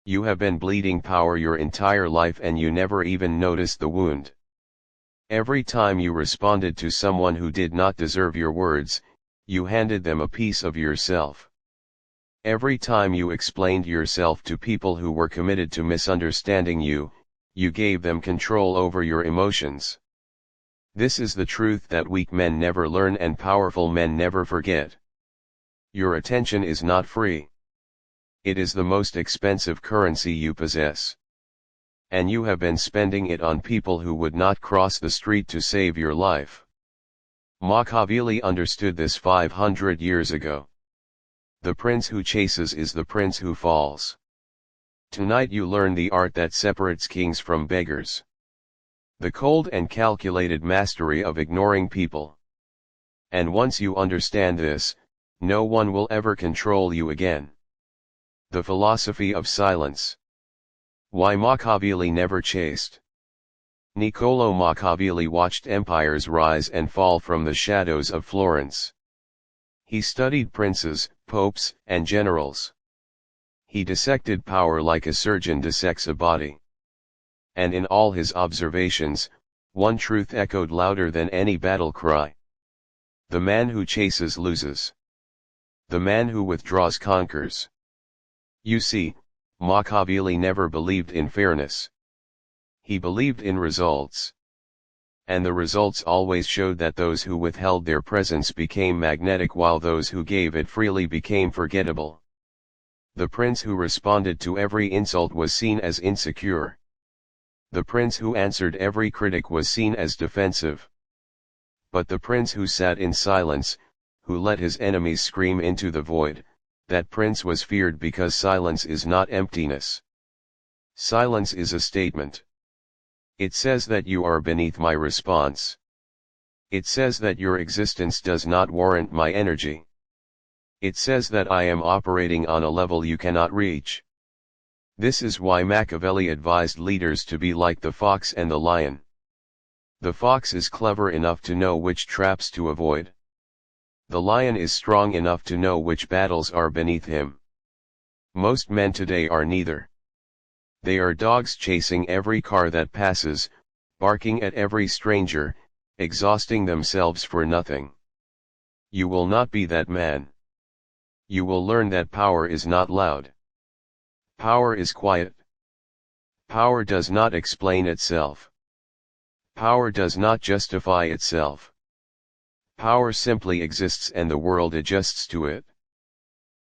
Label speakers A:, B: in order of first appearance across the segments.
A: You have been bleeding power your entire life and you never even noticed the wound. Every time you responded to someone who did not deserve your words, you handed them a piece of yourself. Every time you explained yourself to people who were committed to misunderstanding you, you gave them control over your emotions. This is the truth that weak men never learn and powerful men never forget. Your attention is not free. It is the most expensive currency you possess. And you have been spending it on people who would not cross the street to save your life. Machiavelli understood this 500 years ago. The prince who chases is the prince who falls. Tonight you learn the art that separates kings from beggars. The cold and calculated mastery of ignoring people. And once you understand this, no one will ever control you again. The philosophy of silence. Why Machiavelli never chased. Niccolò Machiavelli watched empires rise and fall from the shadows of Florence. He studied princes, popes, and generals. He dissected power like a surgeon dissects a body. And in all his observations, one truth echoed louder than any battle cry. The man who chases loses. The man who withdraws conquers. You see, Machiavelli never believed in fairness. He believed in results. And the results always showed that those who withheld their presence became magnetic while those who gave it freely became forgettable. The prince who responded to every insult was seen as insecure. The prince who answered every critic was seen as defensive. But the prince who sat in silence, who let his enemies scream into the void, that prince was feared because silence is not emptiness. Silence is a statement. It says that you are beneath my response. It says that your existence does not warrant my energy. It says that I am operating on a level you cannot reach. This is why Machiavelli advised leaders to be like the fox and the lion. The fox is clever enough to know which traps to avoid. The lion is strong enough to know which battles are beneath him. Most men today are neither. They are dogs chasing every car that passes, barking at every stranger, exhausting themselves for nothing. You will not be that man. You will learn that power is not loud. Power is quiet. Power does not explain itself. Power does not justify itself. Power simply exists and the world adjusts to it.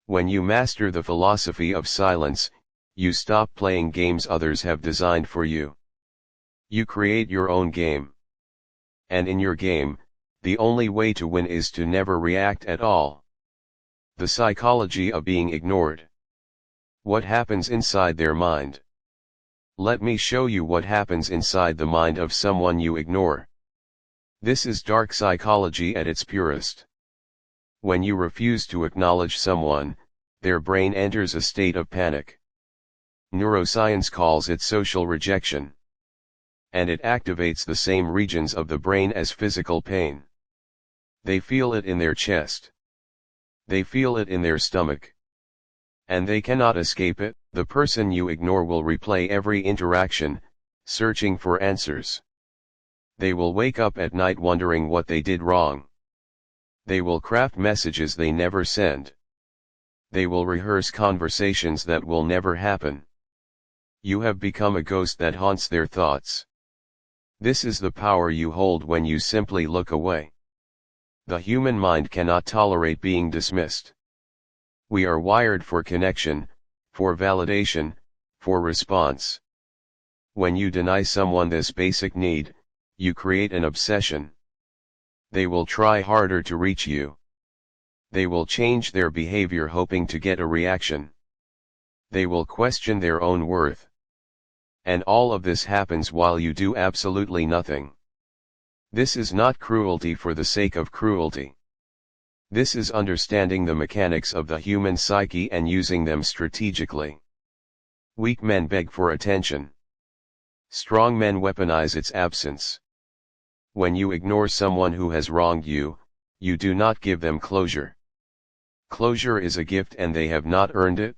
A: When you master the philosophy of silence, you stop playing games others have designed for you. You create your own game. And in your game, the only way to win is to never react at all. The psychology of being ignored. What happens inside their mind? Let me show you what happens inside the mind of someone you ignore. This is dark psychology at its purest. When you refuse to acknowledge someone, their brain enters a state of panic. Neuroscience calls it social rejection. And it activates the same regions of the brain as physical pain. They feel it in their chest. They feel it in their stomach. And they cannot escape it. The person you ignore will replay every interaction, searching for answers. They will wake up at night wondering what they did wrong. They will craft messages they never send. They will rehearse conversations that will never happen. You have become a ghost that haunts their thoughts. This is the power you hold when you simply look away. The human mind cannot tolerate being dismissed. We are wired for connection, for validation, for response. When you deny someone this basic need, you create an obsession. They will try harder to reach you. They will change their behavior hoping to get a reaction. They will question their own worth. And all of this happens while you do absolutely nothing. This is not cruelty for the sake of cruelty. This is understanding the mechanics of the human psyche and using them strategically. Weak men beg for attention. Strong men weaponize its absence. When you ignore someone who has wronged you, you do not give them closure. Closure is a gift and they have not earned it.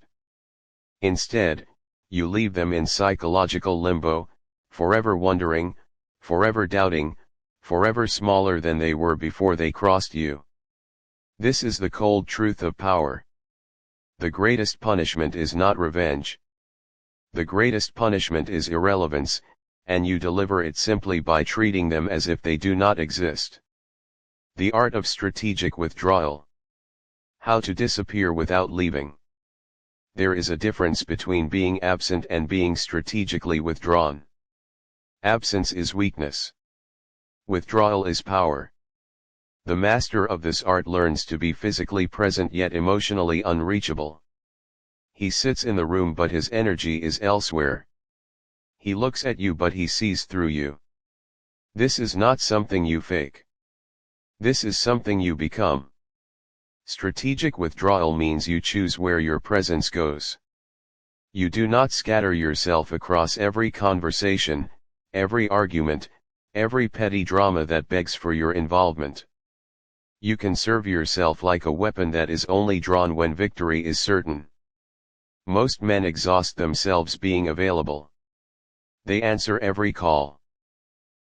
A: Instead, you leave them in psychological limbo, forever wondering, forever doubting, forever smaller than they were before they crossed you. This is the cold truth of power. The greatest punishment is not revenge. The greatest punishment is irrelevance, and you deliver it simply by treating them as if they do not exist. The art of strategic withdrawal. How to disappear without leaving. There is a difference between being absent and being strategically withdrawn. Absence is weakness. Withdrawal is power. The master of this art learns to be physically present yet emotionally unreachable. He sits in the room but his energy is elsewhere. He looks at you but he sees through you. This is not something you fake. This is something you become. Strategic withdrawal means you choose where your presence goes. You do not scatter yourself across every conversation, every argument, every petty drama that begs for your involvement. You conserve yourself like a weapon that is only drawn when victory is certain. Most men exhaust themselves being available. They answer every call.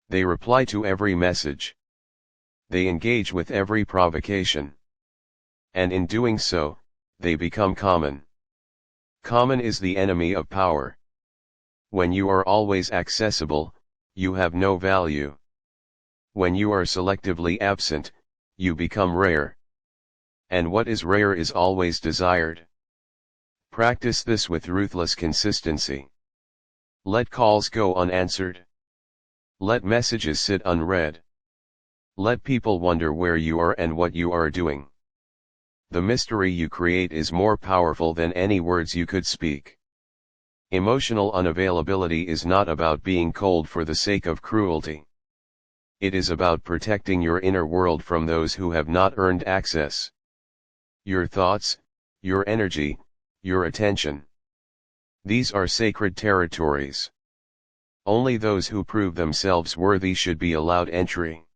A: They reply to every message. They engage with every provocation. And in doing so, they become common. Common is the enemy of power. When you are always accessible, you have no value. When you are selectively absent, you become rare. And what is rare is always desired. Practice this with ruthless consistency. Let calls go unanswered. Let messages sit unread. Let people wonder where you are and what you are doing. The mystery you create is more powerful than any words you could speak. Emotional unavailability is not about being cold for the sake of cruelty. It is about protecting your inner world from those who have not earned access. Your thoughts, your energy, your attention. These are sacred territories. Only those who prove themselves worthy should be allowed entry.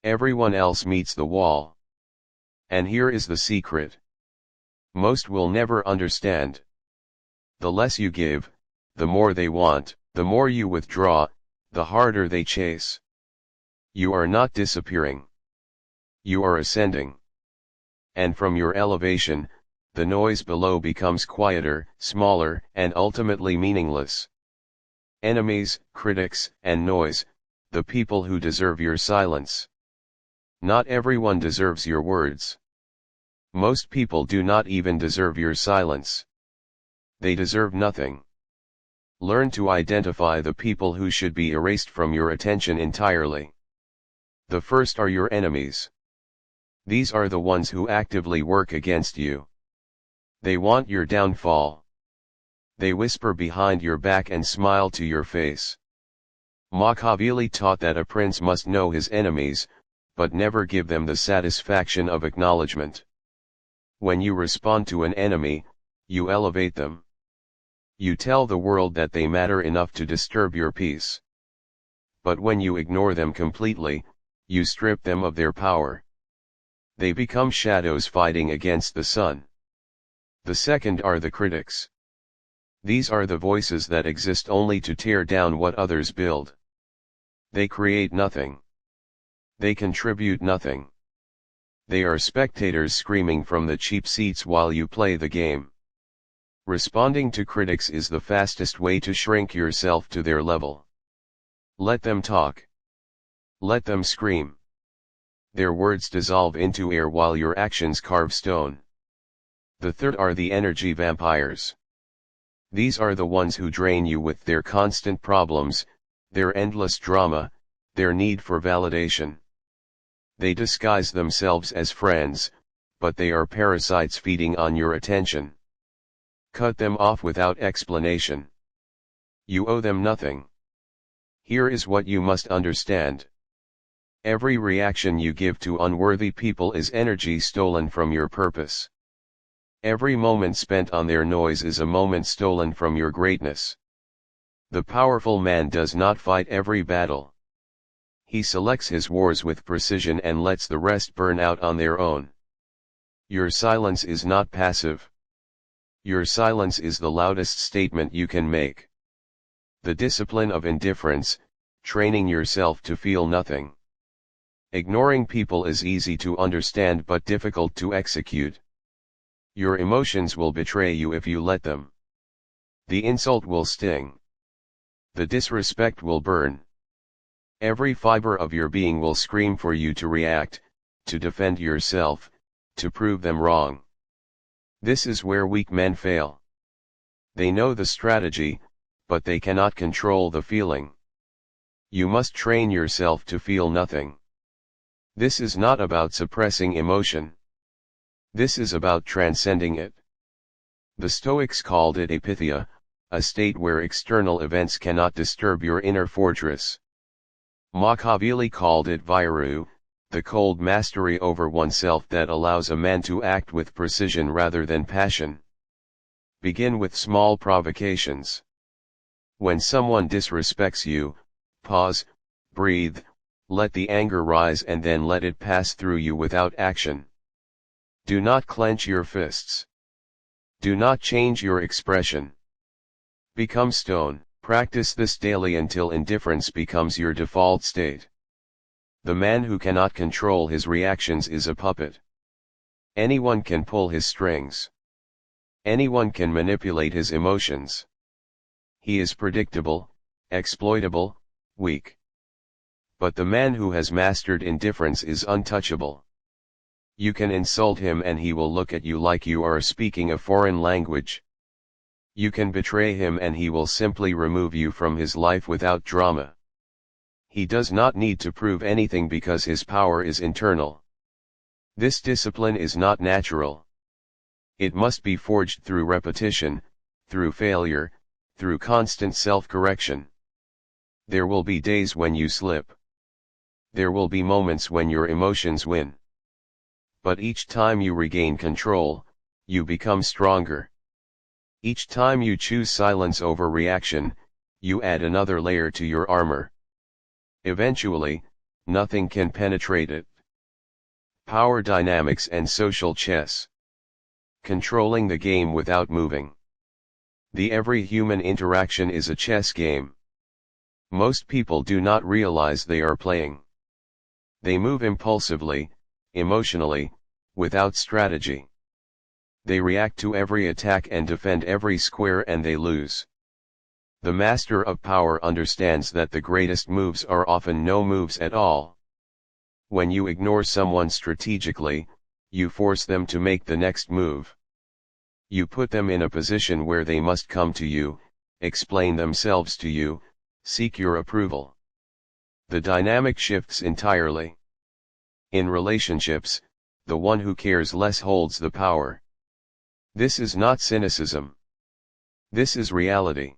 A: Everyone else meets the wall. And here is the secret. Most will never understand. The less you give, the more they want. The more you withdraw, the harder they chase. You are not disappearing. You are ascending. And from your elevation, the noise below becomes quieter, smaller, and ultimately meaningless. Enemies, critics, and noise, the people who deserve your silence. Not everyone deserves your words. Most people do not even deserve your silence. They deserve nothing. Learn to identify the people who should be erased from your attention entirely. The first are your enemies. These are the ones who actively work against you. They want your downfall. They whisper behind your back and smile to your face. Machiavelli taught that a prince must know his enemies, but never give them the satisfaction of acknowledgement. When you respond to an enemy, you elevate them. You tell the world that they matter enough to disturb your peace. But when you ignore them completely, you strip them of their power. They become shadows fighting against the sun. The second are the critics. These are the voices that exist only to tear down what others build. They create nothing. They contribute nothing. They are spectators screaming from the cheap seats while you play the game. Responding to critics is the fastest way to shrink yourself to their level. Let them talk. Let them scream. Their words dissolve into air while your actions carve stone. The third are the energy vampires. These are the ones who drain you with their constant problems, their endless drama, their need for validation. They disguise themselves as friends, but they are parasites feeding on your attention. Cut them off without explanation. You owe them nothing. Here is what you must understand. Every reaction you give to unworthy people is energy stolen from your purpose. Every moment spent on their noise is a moment stolen from your greatness. The powerful man does not fight every battle. He selects his wars with precision and lets the rest burn out on their own. Your silence is not passive. Your silence is the loudest statement you can make. The discipline of indifference, training yourself to feel nothing. Ignoring people is easy to understand but difficult to execute. Your emotions will betray you if you let them. The insult will sting. The disrespect will burn. Every fiber of your being will scream for you to react, to defend yourself, to prove them wrong. This is where weak men fail. They know the strategy, but they cannot control the feeling. You must train yourself to feel nothing. This is not about suppressing emotion. This is about transcending it. The Stoics called it apatheia, a state where external events cannot disturb your inner fortress. Machiavelli called it withdrew, the cold mastery over oneself that allows a man to act with precision rather than passion. Begin with small provocations. When someone disrespects you, pause, breathe, let the anger rise and then let it pass through you without action. Do not clench your fists. Do not change your expression. Become stone. Practice this daily until indifference becomes your default state. The man who cannot control his reactions is a puppet. Anyone can pull his strings. Anyone can manipulate his emotions. He is predictable, exploitable, weak. But the man who has mastered indifference is untouchable. You can insult him and he will look at you like you are speaking a foreign language. You can betray him and he will simply remove you from his life without drama. He does not need to prove anything because his power is internal. This discipline is not natural. It must be forged through repetition, through failure, through constant self-correction. There will be days when you slip. There will be moments when your emotions win. But each time you regain control, you become stronger. Each time you choose silence over reaction, you add another layer to your armor. Eventually, nothing can penetrate it. Power dynamics and social chess. Controlling the game without moving. Every human interaction is a chess game. Most people do not realize they are playing. They move impulsively, emotionally, without strategy. They react to every attack and defend every square and they lose. The master of power understands that the greatest moves are often no moves at all. When you ignore someone strategically, you force them to make the next move. You put them in a position where they must come to you, explain themselves to you, seek your approval. The dynamic shifts entirely. In relationships, the one who cares less holds the power. This is not cynicism. This is reality.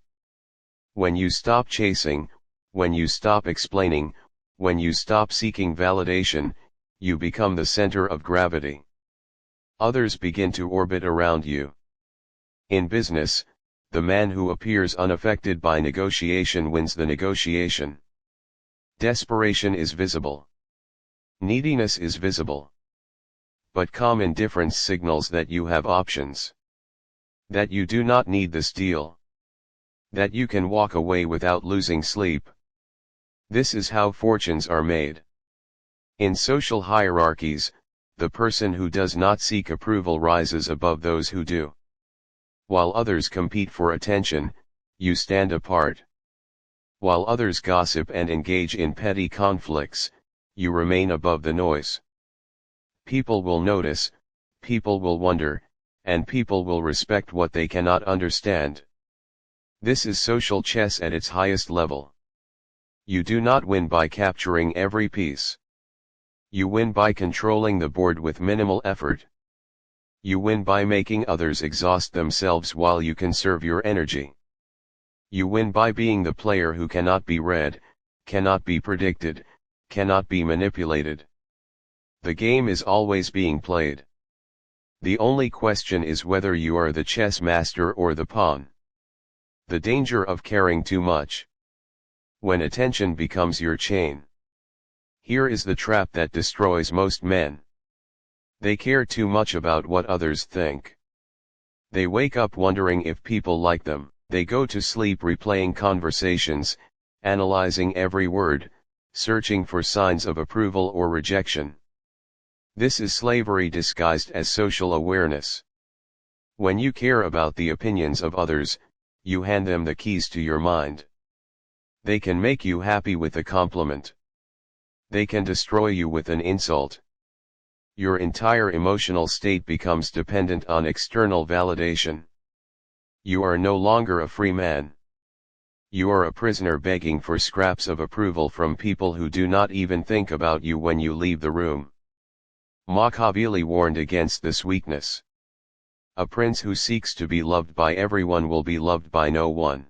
A: When you stop chasing, when you stop explaining, when you stop seeking validation, you become the center of gravity. Others begin to orbit around you. In business, the man who appears unaffected by negotiation wins the negotiation. Desperation is visible. Neediness is visible. But calm indifference signals that you have options. That you do not need this deal. That you can walk away without losing sleep. This is how fortunes are made. In social hierarchies, the person who does not seek approval rises above those who do. While others compete for attention, you stand apart. While others gossip and engage in petty conflicts, you remain above the noise. People will notice, people will wonder, and people will respect what they cannot understand. This is social chess at its highest level. You do not win by capturing every piece. You win by controlling the board with minimal effort. You win by making others exhaust themselves while you conserve your energy. You win by being the player who cannot be read, cannot be predicted, cannot be manipulated. The game is always being played. The only question is whether you are the chess master or the pawn. The danger of caring too much. When attention becomes your chain. Here is the trap that destroys most men. They care too much about what others think. They wake up wondering if people like them. They go to sleep replaying conversations, analyzing every word, searching for signs of approval or rejection. This is slavery disguised as social awareness. When you care about the opinions of others, you hand them the keys to your mind. They can make you happy with a compliment. They can destroy you with an insult. Your entire emotional state becomes dependent on external validation. You are no longer a free man. You are a prisoner begging for scraps of approval from people who do not even think about you when you leave the room. Machiavelli warned against this weakness. A prince who seeks to be loved by everyone will be loved by no one.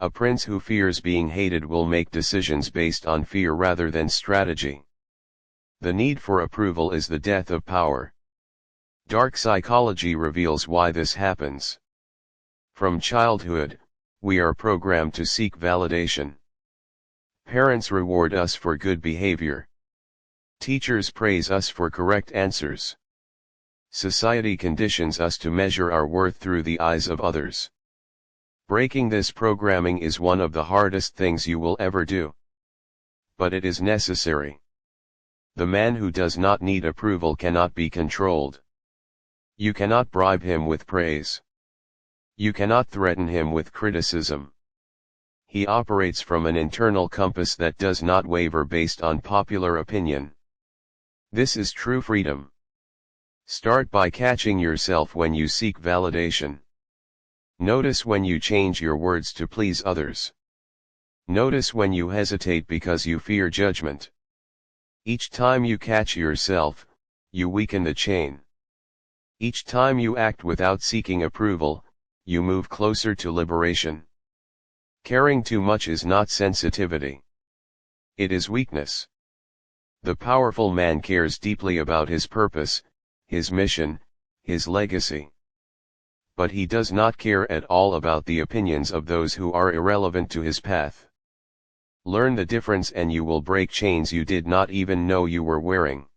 A: A prince who fears being hated will make decisions based on fear rather than strategy. The need for approval is the death of power. Dark psychology reveals why this happens. From childhood, we are programmed to seek validation. Parents reward us for good behavior. Teachers praise us for correct answers. Society conditions us to measure our worth through the eyes of others. Breaking this programming is one of the hardest things you will ever do. But it is necessary. The man who does not need approval cannot be controlled. You cannot bribe him with praise. You cannot threaten him with criticism. He operates from an internal compass that does not waver based on popular opinion. This is true freedom. Start by catching yourself when you seek validation. Notice when you change your words to please others. Notice when you hesitate because you fear judgment. Each time you catch yourself, you weaken the chain. Each time you act without seeking approval, you move closer to liberation. Caring too much is not sensitivity. It is weakness. The powerful man cares deeply about his purpose, his mission, his legacy. But he does not care at all about the opinions of those who are irrelevant to his path. Learn the difference and you will break chains you did not even know you were wearing.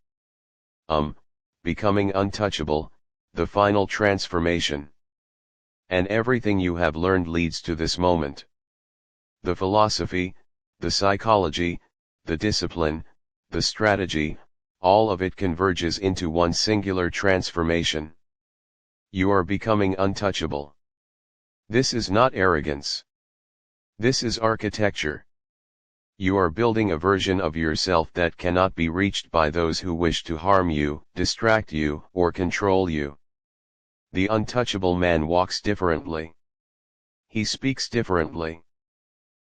A: Becoming untouchable, the final transformation. And everything you have learned leads to this moment. The philosophy, the psychology, the discipline, the strategy, all of it converges into one singular transformation. You are becoming untouchable. This is not arrogance. This is architecture. You are building a version of yourself that cannot be reached by those who wish to harm you, distract you, or control you. The untouchable man walks differently. He speaks differently.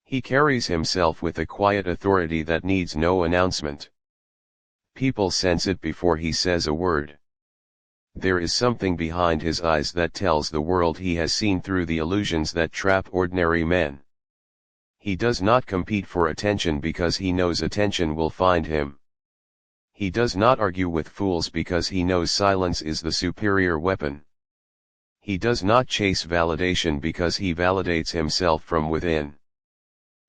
A: He carries himself with a quiet authority that needs no announcement. People sense it before he says a word. There is something behind his eyes that tells the world he has seen through the illusions that trap ordinary men. He does not compete for attention because he knows attention will find him. He does not argue with fools because he knows silence is the superior weapon. He does not chase validation because he validates himself from within.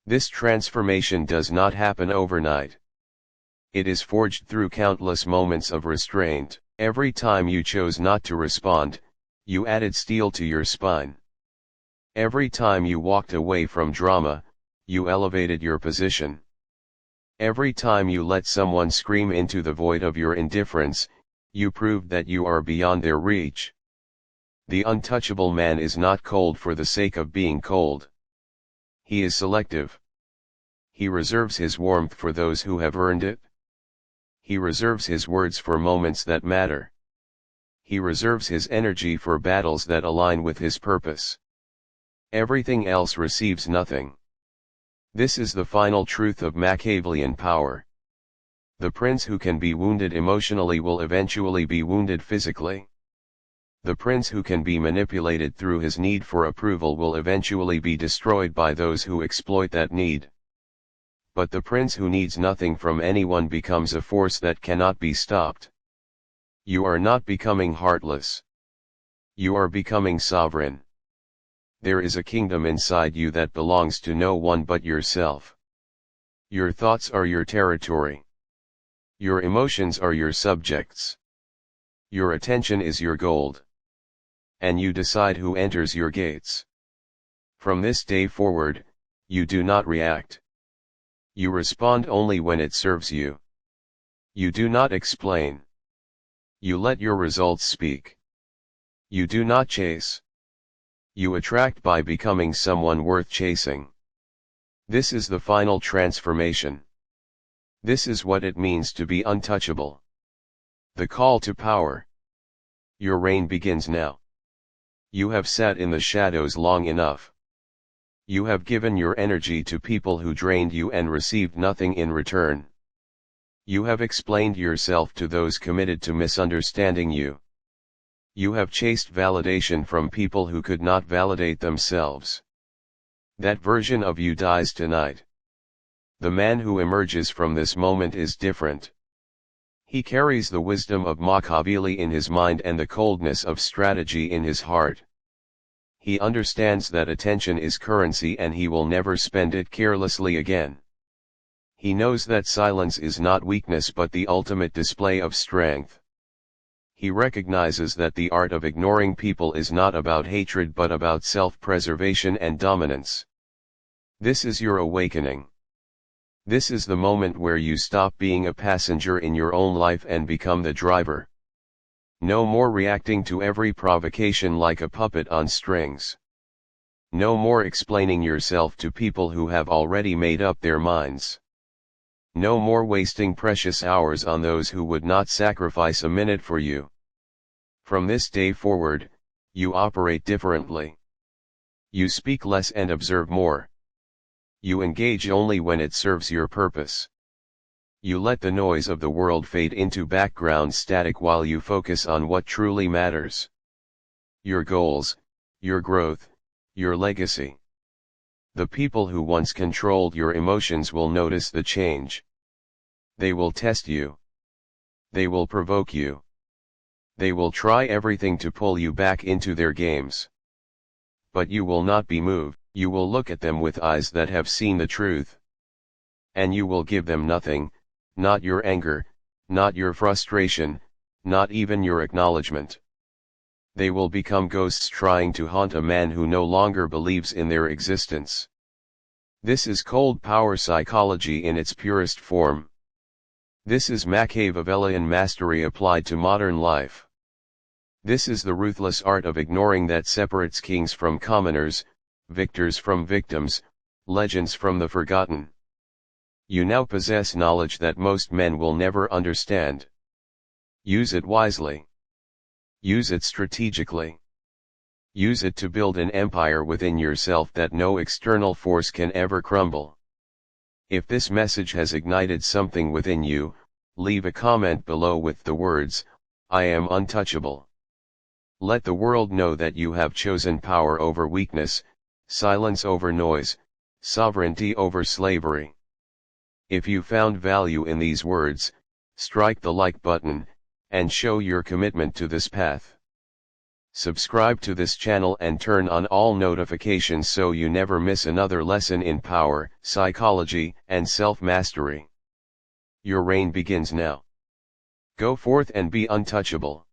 A: This transformation does not happen overnight. It is forged through countless moments of restraint. Every time you chose not to respond, you added steel to your spine. Every time you walked away from drama, you elevated your position. Every time you let someone scream into the void of your indifference, you proved that you are beyond their reach. The untouchable man is not cold for the sake of being cold. He is selective. He reserves his warmth for those who have earned it. He reserves his words for moments that matter. He reserves his energy for battles that align with his purpose. Everything else receives nothing. This is the final truth of Machiavellian power. The prince who can be wounded emotionally will eventually be wounded physically. The prince who can be manipulated through his need for approval will eventually be destroyed by those who exploit that need. But the prince who needs nothing from anyone becomes a force that cannot be stopped. You are not becoming heartless. You are becoming sovereign. There is a kingdom inside you that belongs to no one but yourself. Your thoughts are your territory. Your emotions are your subjects. Your attention is your gold. and you decide who enters your gates. From this day forward, you do not react. You respond only when it serves you. You do not explain. You let your results speak. You do not chase. You attract by becoming someone worth chasing. This is the final transformation. This is what it means to be untouchable. The call to power. Your reign begins now. You have sat in the shadows long enough. You have given your energy to people who drained you and received nothing in return. You have explained yourself to those committed to misunderstanding you. You have chased validation from people who could not validate themselves. That version of you dies tonight. The man who emerges from this moment is different. He carries the wisdom of Machiavelli in his mind and the coldness of strategy in his heart. He understands that attention is currency and he will never spend it carelessly again. He knows that silence is not weakness but the ultimate display of strength. He recognizes that the art of ignoring people is not about hatred but about self-preservation and dominance. This is your awakening. This is the moment where you stop being a passenger in your own life and become the driver. No more reacting to every provocation like a puppet on strings. No more explaining yourself to people who have already made up their minds. No more wasting precious hours on those who would not sacrifice a minute for you. From this day forward, you operate differently. You speak less and observe more. You engage only when it serves your purpose. You let the noise of the world fade into background static while you focus on what truly matters. Your goals, your growth, your legacy. The people who once controlled your emotions will notice the change. They will test you. They will provoke you. They will try everything to pull you back into their games. But you will not be moved. You will look at them with eyes that have seen the truth. And you will give them nothing, not your anger, not your frustration, not even your acknowledgement. They will become ghosts trying to haunt a man who no longer believes in their existence. This is cold power psychology in its purest form. This is Machiavellian mastery applied to modern life. This is the ruthless art of ignoring that separates kings from commoners, victors from victims, legends from the forgotten. You now possess knowledge that most men will never understand. Use it wisely. Use it strategically. Use it to build an empire within yourself that no external force can ever crumble. If this message has ignited something within you, leave a comment below with the words, "I am untouchable." Let the world know that you have chosen power over weakness, silence over noise, sovereignty over slavery. If you found value in these words, strike the like button, and show your commitment to this path. Subscribe to this channel and turn on all notifications so you never miss another lesson in power, psychology, and self-mastery. Your reign begins now. Go forth and be untouchable.